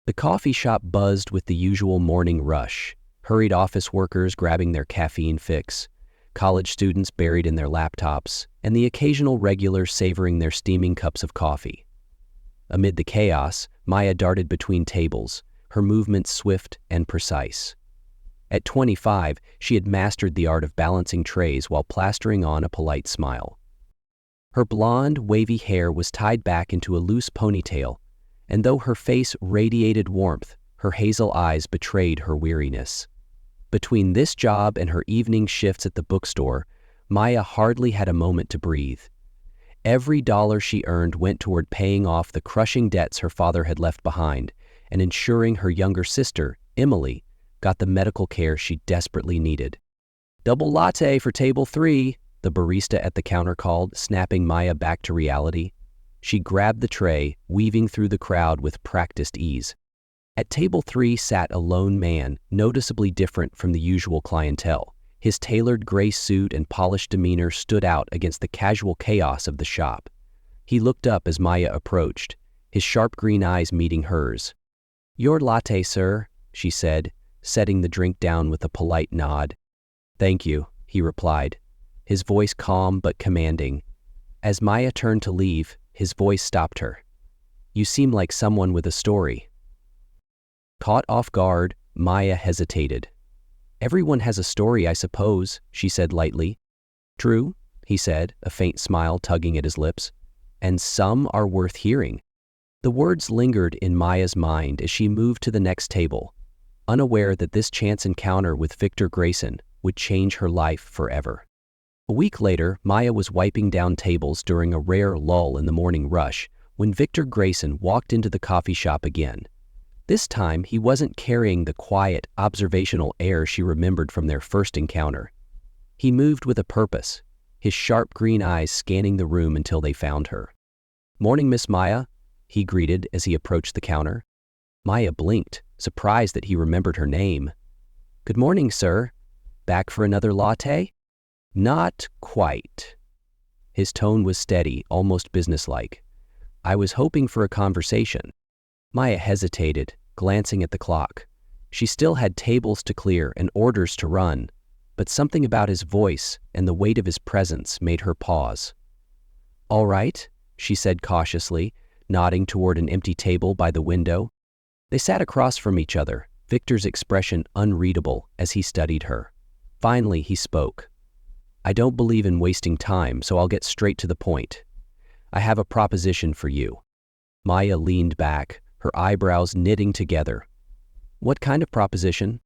The coffee shop buzzed with the usual morning rush, hurried office workers grabbing their caffeine fix, college students buried in their laptops, and the occasional regulars savoring their steaming cups of coffee. Amid the chaos, Maya darted between tables, her movements swift and precise. At 25, she had mastered the art of balancing trays while plastering on a polite smile. Her blonde, wavy hair was tied back into a loose ponytail, and though her face radiated warmth, her hazel eyes betrayed her weariness. Between this job and her evening shifts at the bookstore, Maya hardly had a moment to breathe. Every dollar she earned went toward paying off the crushing debts her father had left behind and ensuring her younger sister, Emily, got the medical care she desperately needed. "Double latte for table 3, the barista at the counter called, snapping Maya back to reality. She grabbed the tray, weaving through the crowd with practiced ease. At table 3 sat a lone man, noticeably different from the usual clientele. His tailored gray suit and polished demeanor stood out against the casual chaos of the shop. He looked up as Maya approached, his sharp green eyes meeting hers. "Your latte, sir," she said, setting the drink down with a polite nod. "Thank you," he replied, his voice calm but commanding. As Maya turned to leave, his voice stopped her. "You seem like someone with a story." Caught off guard, Maya hesitated. "Everyone has a story, I suppose," she said lightly. "True," he said, a faint smile tugging at his lips. "And some are worth hearing." The words lingered in Maya's mind as she moved to the next table, unaware that this chance encounter with Victor Grayson would change her life forever. A week later, Maya was wiping down tables during a rare lull in the morning rush when Victor Grayson walked into the coffee shop again. This time, he wasn't carrying the quiet, observational air she remembered from their first encounter. He moved with a purpose, his sharp green eyes scanning the room until they found her. "Morning, Miss Maya," he greeted as he approached the counter. Maya blinked, surprised that he remembered her name. "Good morning, sir. Back for another latte?" "Not quite." His tone was steady, almost businesslike. "I was hoping for a conversation." Maya hesitated, glancing at the clock. She still had tables to clear and orders to run, but something about his voice and the weight of his presence made her pause. "All right," she said cautiously, nodding toward an empty table by the window. They sat across from each other, Victor's expression unreadable as he studied her. Finally, he spoke. "I don't believe in wasting time, so I'll get straight to the point. I have a proposition for you." Maya leaned back, her eyebrows knitting together. "What kind of proposition?"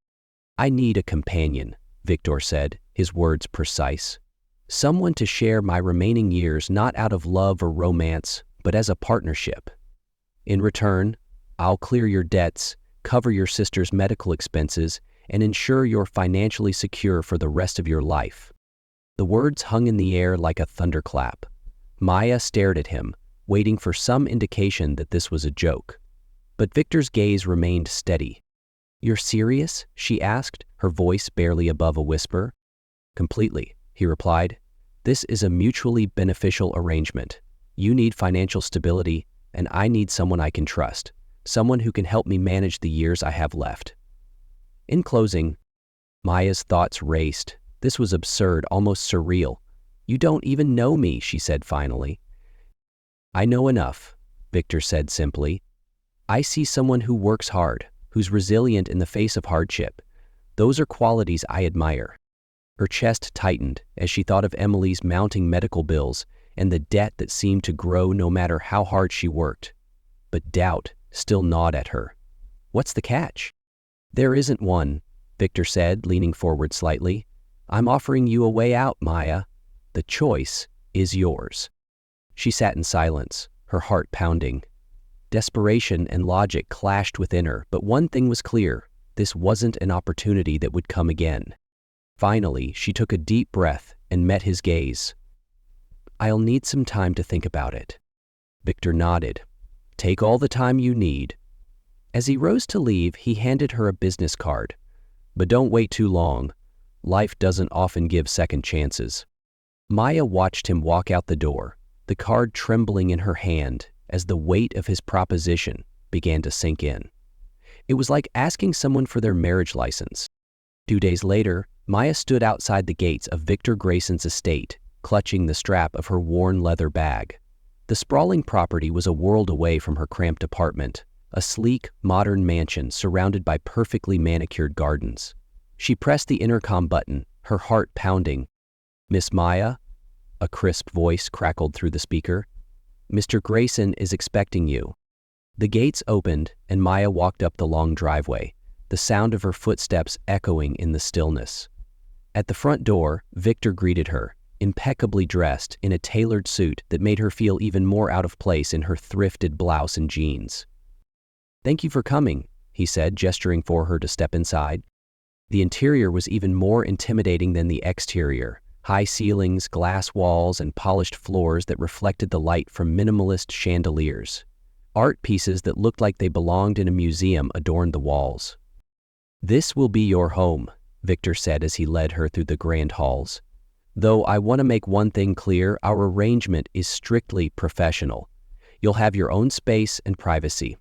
"I need a companion," Victor said, his words precise. "Someone to share my remaining years not out of love or romance, but as a partnership. In return, I'll clear your debts, cover your sister's medical expenses, and ensure you're financially secure for the rest of your life." The words hung in the air like a thunderclap. Maya stared at him, waiting for some indication that this was a joke. But Victor's gaze remained steady. "You're serious?" she asked, her voice barely above a whisper. "Completely," he replied. "This is a mutually beneficial arrangement. You need financial stability, and I need someone I can trust, someone who can help me manage the years I have left." In closing, Maya's thoughts raced. This was absurd, almost surreal. "You don't even know me," she said finally. "I know enough," Victor said simply. "I see someone who works hard, who's resilient in the face of hardship. Those are qualities I admire." Her chest tightened as she thought of Emily's mounting medical bills and the debt that seemed to grow no matter how hard she worked. But doubt still gnawed at her. "What's the catch?" "There isn't one," Victor said, leaning forward slightly. "I'm offering you a way out, Maya. The choice is yours." She sat in silence, her heart pounding. Desperation and logic clashed within her, but one thing was clear: this wasn't an opportunity that would come again. Finally, she took a deep breath and met his gaze. "I'll need some time to think about it." Victor nodded. "Take all the time you need." As he rose to leave, he handed her a business card. "But don't wait too long. Life doesn't often give second chances." Maya watched him walk out the door, the card trembling in her hand as the weight of his proposition began to sink in. It was like asking someone for their marriage license. 2 days later, Maya stood outside the gates of Victor Grayson's estate, clutching the strap of her worn leather bag. The sprawling property was a world away from her cramped apartment, a sleek, modern mansion surrounded by perfectly manicured gardens. She pressed the intercom button, her heart pounding. "Miss Maya?" A crisp voice crackled through the speaker. "Mr. Grayson is expecting you." The gates opened, and Maya walked up the long driveway, the sound of her footsteps echoing in the stillness. At the front door, Victor greeted her, impeccably dressed in a tailored suit that made her feel even more out of place in her thrifted blouse and jeans. "Thank you for coming," he said, gesturing for her to step inside. The interior was even more intimidating than the exterior. High ceilings, glass walls, and polished floors that reflected the light from minimalist chandeliers. Art pieces that looked like they belonged in a museum adorned the walls. "This will be your home," Victor said as he led her through the grand halls. "Though I want to make one thing clear, our arrangement is strictly professional. You'll have your own space and privacy."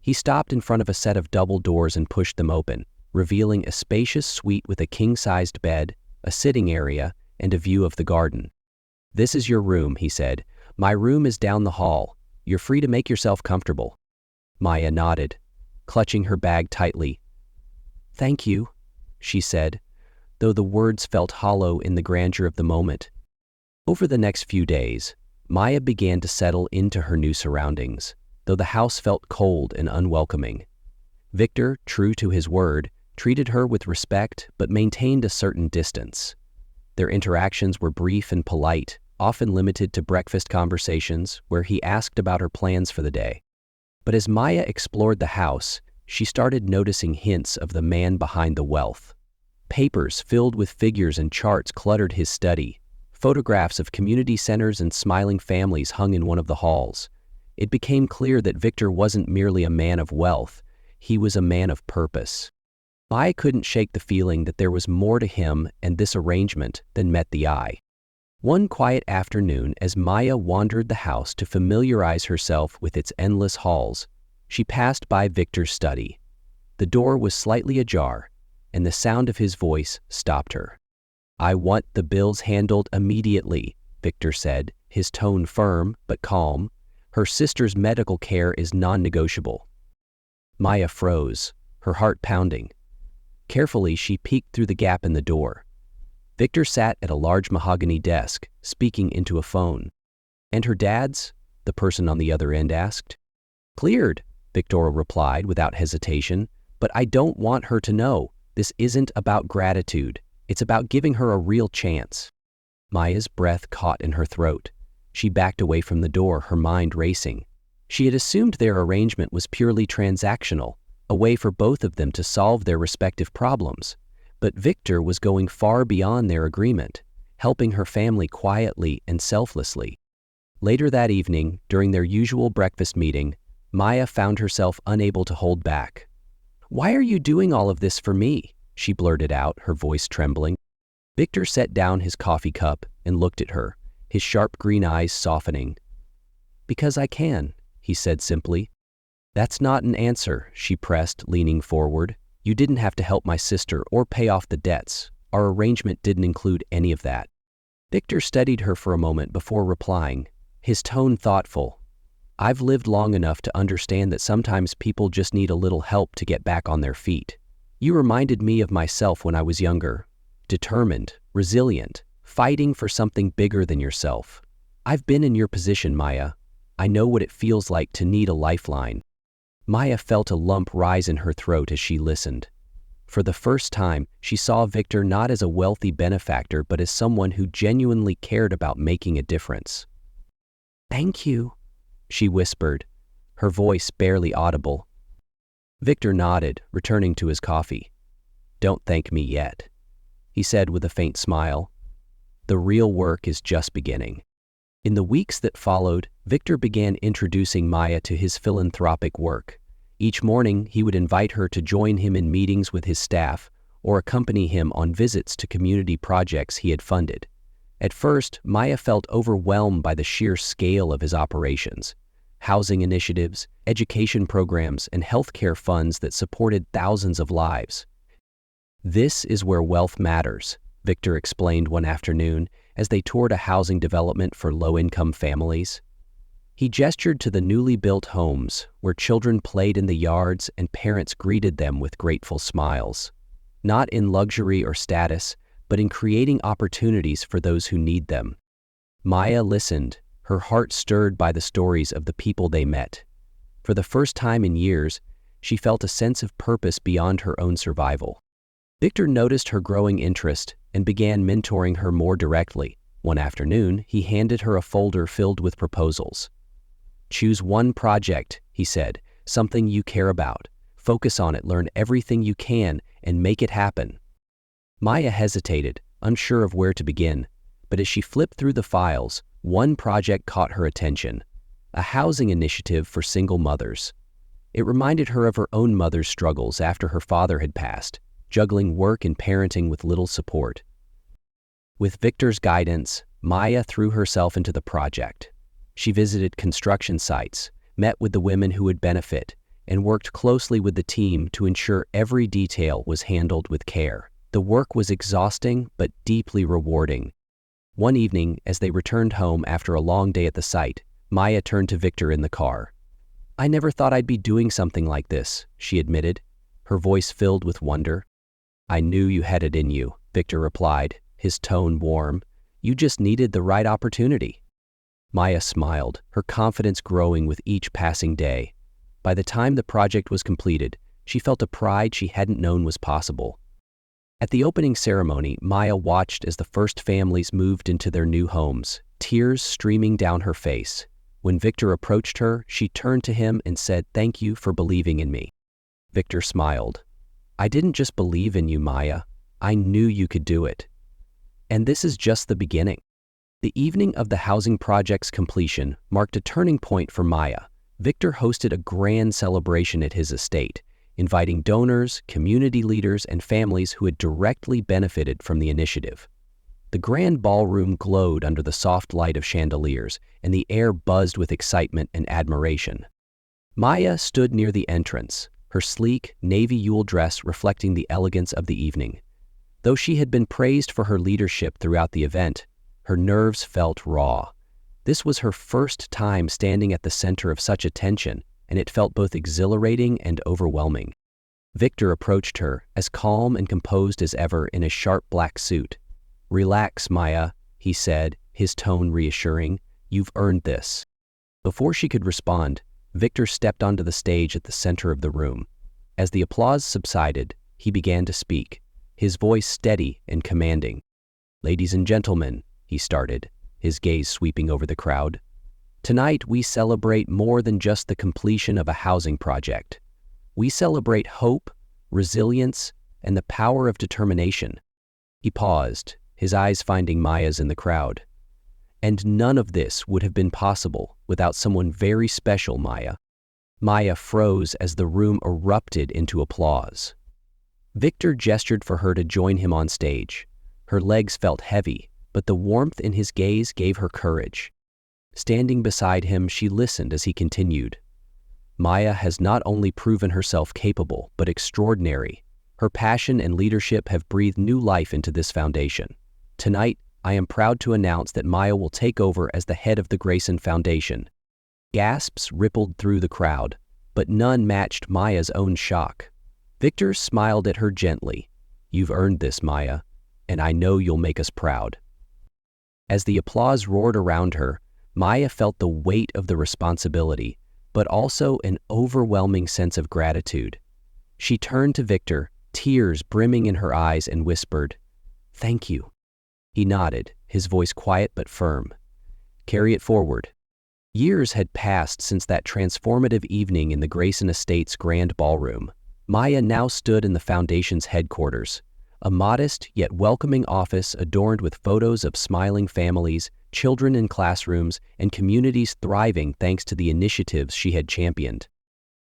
He stopped in front of a set of double doors and pushed them open, revealing a spacious suite with a king-sized bed, a sitting area, and a view of the garden. "This is your room," he said. "My room is down the hall. You're free to make yourself comfortable." Maya nodded, clutching her bag tightly. "Thank you," she said, though the words felt hollow in the grandeur of the moment. Over the next few days, Maya began to settle into her new surroundings, though the house felt cold and unwelcoming. Victor, true to his word, treated her with respect but maintained a certain distance. Their interactions were brief and polite, often limited to breakfast conversations where he asked about her plans for the day. But as Maya explored the house, she started noticing hints of the man behind the wealth. Papers filled with figures and charts cluttered his study. Photographs of community centers and smiling families hung in one of the halls. It became clear that Victor wasn't merely a man of wealth, he was a man of purpose. Maya couldn't shake the feeling that there was more to him and this arrangement than met the eye. One quiet afternoon, as Maya wandered the house to familiarize herself with its endless halls, she passed by Victor's study. The door was slightly ajar, and the sound of his voice stopped her. "I want the bills handled immediately," Victor said, his tone firm but calm. "Her sister's medical care is non-negotiable." Maya froze, her heart pounding. Carefully, she peeked through the gap in the door. Victor sat at a large mahogany desk, speaking into a phone. "And her dad's?" the person on the other end asked. "Cleared," Victor replied without hesitation, "but I don't want her to know. This isn't about gratitude. It's about giving her a real chance." Maya's breath caught in her throat. She backed away from the door, her mind racing. She had assumed their arrangement was purely transactional, a way for both of them to solve their respective problems. But Victor was going far beyond their agreement, helping her family quietly and selflessly. Later that evening, during their usual breakfast meeting, Maya found herself unable to hold back. "Why are you doing all of this for me?" she blurted out, her voice trembling. Victor set down his coffee cup and looked at her, his sharp green eyes softening. "Because I can," he said simply. "That's not an answer," she pressed, leaning forward. "You didn't have to help my sister or pay off the debts. Our arrangement didn't include any of that." Victor studied her for a moment before replying, his tone thoughtful. "I've lived long enough to understand that sometimes people just need a little help to get back on their feet. You reminded me of myself when I was younger, determined, resilient, fighting for something bigger than yourself. I've been in your position, Maya. I know what it feels like to need a lifeline." Maya felt a lump rise in her throat as she listened. For the first time, she saw Victor not as a wealthy benefactor but as someone who genuinely cared about making a difference. "Thank you," she whispered, her voice barely audible. Victor nodded, returning to his coffee. "Don't thank me yet," he said with a faint smile. "The real work is just beginning." In the weeks that followed, Victor began introducing Maya to his philanthropic work. Each morning, he would invite her to join him in meetings with his staff or accompany him on visits to community projects he had funded. At first, Maya felt overwhelmed by the sheer scale of his operations. housing initiatives, education programs, and healthcare funds that supported thousands of lives. "This is where wealth matters," Victor explained one afternoon as they toured a housing development for low-income families. He gestured to the newly built homes where children played in the yards and parents greeted them with grateful smiles. Not in luxury or status, but in creating opportunities for those who need them. Maya listened, her heart stirred by the stories of the people they met. For the first time in years, she felt a sense of purpose beyond her own survival. Victor noticed her growing interest and began mentoring her more directly. One afternoon, he handed her a folder filled with proposals. "Choose one project," he said, "something you care about. Focus on it, learn everything you can, and make it happen." Maya hesitated, unsure of where to begin, but as she flipped through the files, one project caught her attention: a housing initiative for single mothers. It reminded her of her own mother's struggles after her father had passed, juggling work and parenting with little support. With Victor's guidance, Maya threw herself into the project. She visited construction sites, met with the women who would benefit, and worked closely with the team to ensure every detail was handled with care. The work was exhausting but deeply rewarding. One evening, as they returned home after a long day at the site, Maya turned to Victor in the car. "I never thought I'd be doing something like this," she admitted, her voice filled with wonder. "I knew you had it in you," Victor replied, his tone warm. "You just needed the right opportunity." Maya smiled, her confidence growing with each passing day. By the time the project was completed, she felt a pride she hadn't known was possible. At the opening ceremony, Maya watched as the first families moved into their new homes, tears streaming down her face. When Victor approached her, she turned to him and said, "Thank you for believing in me." Victor smiled. "I didn't just believe in you, Maya. I knew you could do it." And this is just the beginning. The evening of the housing project's completion marked a turning point for Maya. Victor hosted a grand celebration at his estate, inviting donors, community leaders, and families who had directly benefited from the initiative. The grand ballroom glowed under the soft light of chandeliers, and the air buzzed with excitement and admiration. Maya stood near the entrance, her sleek, navy Yule dress reflecting the elegance of the evening. Though she had been praised for her leadership throughout the event, her nerves felt raw. This was her first time standing at the center of such attention, and it felt both exhilarating and overwhelming. Victor approached her, as calm and composed as ever in his sharp black suit. "Relax, Maya," he said, his tone reassuring. "You've earned this." Before she could respond, Victor stepped onto the stage at the center of the room. As the applause subsided, he began to speak, his voice steady and commanding. "Ladies and gentlemen," he started, his gaze sweeping over the crowd. "Tonight we celebrate more than just the completion of a housing project. We celebrate hope, resilience, and the power of determination." He paused, his eyes finding Maya's in the crowd. "And none of this would have been possible without someone very special, Maya." Maya froze as the room erupted into applause. Victor gestured for her to join him on stage. Her legs felt heavy, but the warmth in his gaze gave her courage. Standing beside him, she listened as he continued. "Maya has not only proven herself capable, but extraordinary. Her passion and leadership have breathed new life into this foundation. Tonight, I am proud to announce that Maya will take over as the head of the Grayson Foundation." Gasps rippled through the crowd, but none matched Maya's own shock. Victor smiled at her gently. "You've earned this, Maya, and I know you'll make us proud." As the applause roared around her, Maya felt the weight of the responsibility, but also an overwhelming sense of gratitude. She turned to Victor, tears brimming in her eyes, and whispered, "Thank you." He nodded, his voice quiet but firm. "Carry it forward." Years had passed since that transformative evening in the Grayson Estates Grand Ballroom. Maya now stood in the Foundation's headquarters, a modest yet welcoming office adorned with photos of smiling families, children in classrooms, and communities thriving thanks to the initiatives she had championed.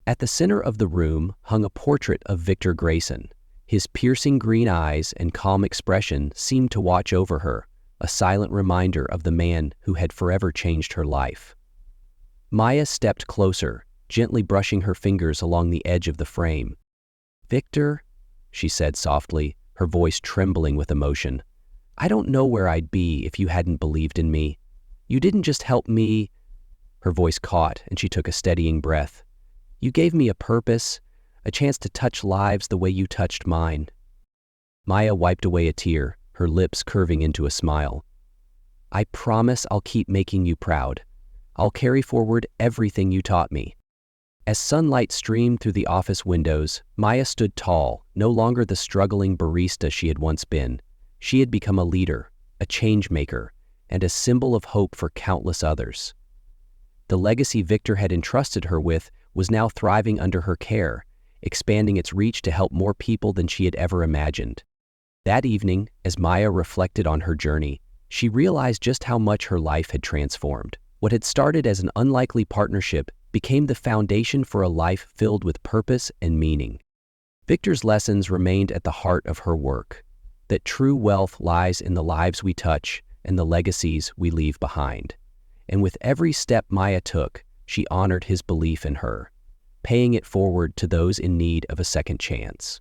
At the center of the room hung a portrait of Victor Grayson. His piercing green eyes and calm expression seemed to watch over her, a silent reminder of the man who had forever changed her life. Maya stepped closer, gently brushing her fingers along the edge of the frame. "Victor," she said softly, her voice trembling with emotion, "I don't know where I'd be if you hadn't believed in me. You didn't just help me." Her voice caught, and she took a steadying breath. "You gave me a purpose, a chance to touch lives the way you touched mine." Maya wiped away a tear, her lips curving into a smile. "I promise I'll keep making you proud. I'll carry forward everything you taught me." As sunlight streamed through the office windows, Maya stood tall, no longer the struggling barista she had once been. She had become a leader, a change maker, and a symbol of hope for countless others. The legacy Victor had entrusted her with was now thriving under her care, expanding its reach to help more people than she had ever imagined. That evening, as Maya reflected on her journey, she realized just how much her life had transformed. What had started as an unlikely partnership became the foundation for a life filled with purpose and meaning. Victor's lessons remained at the heart of her work, that true wealth lies in the lives we touch and the legacies we leave behind. And with every step Maya took, she honored his belief in her, paying it forward to those in need of a second chance.